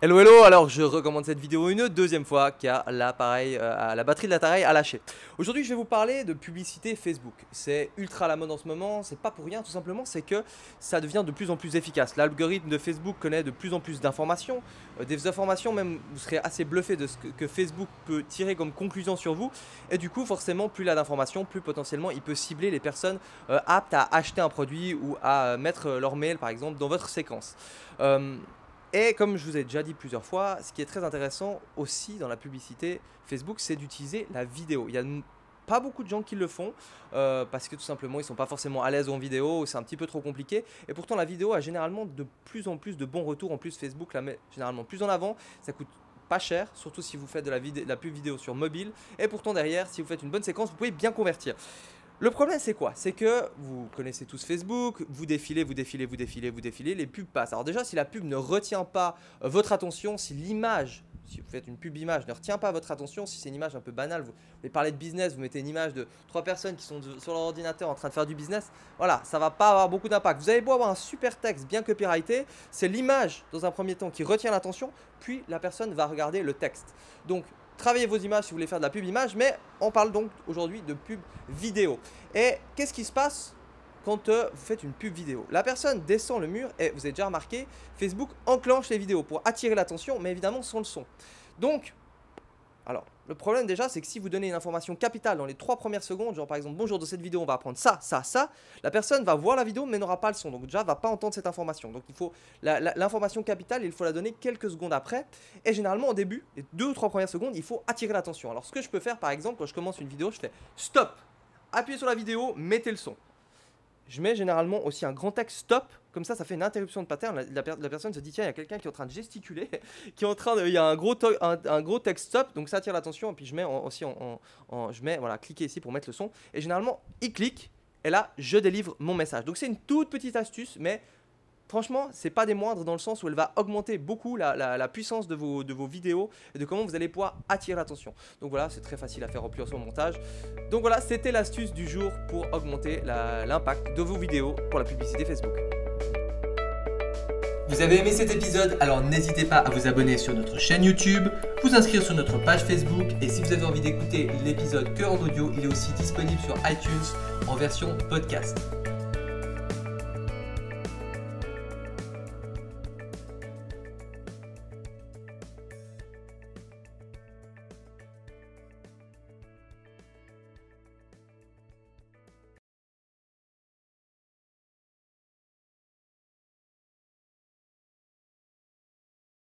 Hello hello, alors je recommande cette vidéo une deuxième fois car l'appareil, la batterie de l'appareil a lâché. Aujourd'hui je vais vous parler de publicité Facebook. C'est ultra à la mode en ce moment, c'est pas pour rien, tout simplement c'est que ça devient de plus en plus efficace. L'algorithme de Facebook connaît de plus en plus d'informations, des informations même vous serez assez bluffé de ce que Facebook peut tirer comme conclusion sur vous. Et du coup forcément plus il a d'informations, plus potentiellement il peut cibler les personnes aptes à acheter un produit ou à mettre leur mail par exemple dans votre séquence. Et comme je vous ai déjà dit plusieurs fois, ce qui est très intéressant aussi dans la publicité Facebook, c'est d'utiliser la vidéo. Il y a pas beaucoup de gens qui le font parce que tout simplement ils ne sont pas forcément à l'aise en vidéo, c'est un petit peu trop compliqué. Et pourtant la vidéo a généralement de plus en plus de bons retours. En plus Facebook la met généralement plus en avant, ça coûte pas cher, surtout si vous faites de la pub vidéo sur mobile. Et pourtant derrière, si vous faites une bonne séquence, vous pouvez bien convertir. Le problème c'est quoi? C'est que vous connaissez tous Facebook, vous défilez, les pubs passent. Alors déjà si la pub ne retient pas votre attention, si l'image, si vous faites une pub image, ne retient pas votre attention, si c'est une image un peu banale, vous voulez parler de business, vous mettez une image de 3 personnes qui sont sur leur ordinateur en train de faire du business, voilà, ça va pas avoir beaucoup d'impact. Vous avez beau avoir un super texte bien copyrighté, c'est l'image dans un premier temps qui retient l'attention, puis la personne va regarder le texte. Donc travaillez vos images si vous voulez faire de la pub image, mais on parle donc aujourd'hui de pub vidéo. Et qu'est-ce qui se passe quand vous faites une pub vidéo? La personne descend le mur et vous avez déjà remarqué, Facebook enclenche les vidéos pour attirer l'attention, mais évidemment sans le son. Donc, alors, le problème déjà, c'est que si vous donnez une information capitale dans les 3 premières secondes, genre par exemple, bonjour, dans cette vidéo, on va apprendre ça, ça, ça, la personne va voir la vidéo mais n'aura pas le son. Donc déjà, va pas entendre cette information. Donc il faut l'information capitale, il faut la donner quelques secondes après. Et généralement, au début, les 2 ou 3 premières secondes, il faut attirer l'attention. Alors ce que je peux faire, par exemple, quand je commence une vidéo, je fais stop, appuyez sur la vidéo, mettez le son. Je mets généralement aussi un grand texte stop, comme ça fait une interruption de pattern. La personne se dit tiens, il y a quelqu'un qui est en train de gesticuler, qui est en train de, il y a un gros texte stop, donc ça attire l'attention. Et puis je mets voilà, cliquez ici pour mettre le son. Et généralement, il clique, et là, je délivre mon message. Donc c'est une toute petite astuce, mais franchement, c'est pas des moindres dans le sens où elle va augmenter beaucoup la puissance de vos vidéos et de comment vous allez pouvoir attirer l'attention. Donc voilà, c'est très facile à faire en plus au montage. Donc voilà, c'était l'astuce du jour pour augmenter l'impact de vos vidéos pour la publicité Facebook. Vous avez aimé cet épisode? Alors n'hésitez pas à vous abonner sur notre chaîne YouTube, vous inscrire sur notre page Facebook et si vous avez envie d'écouter l'épisode que en audio, il est aussi disponible sur iTunes en version podcast.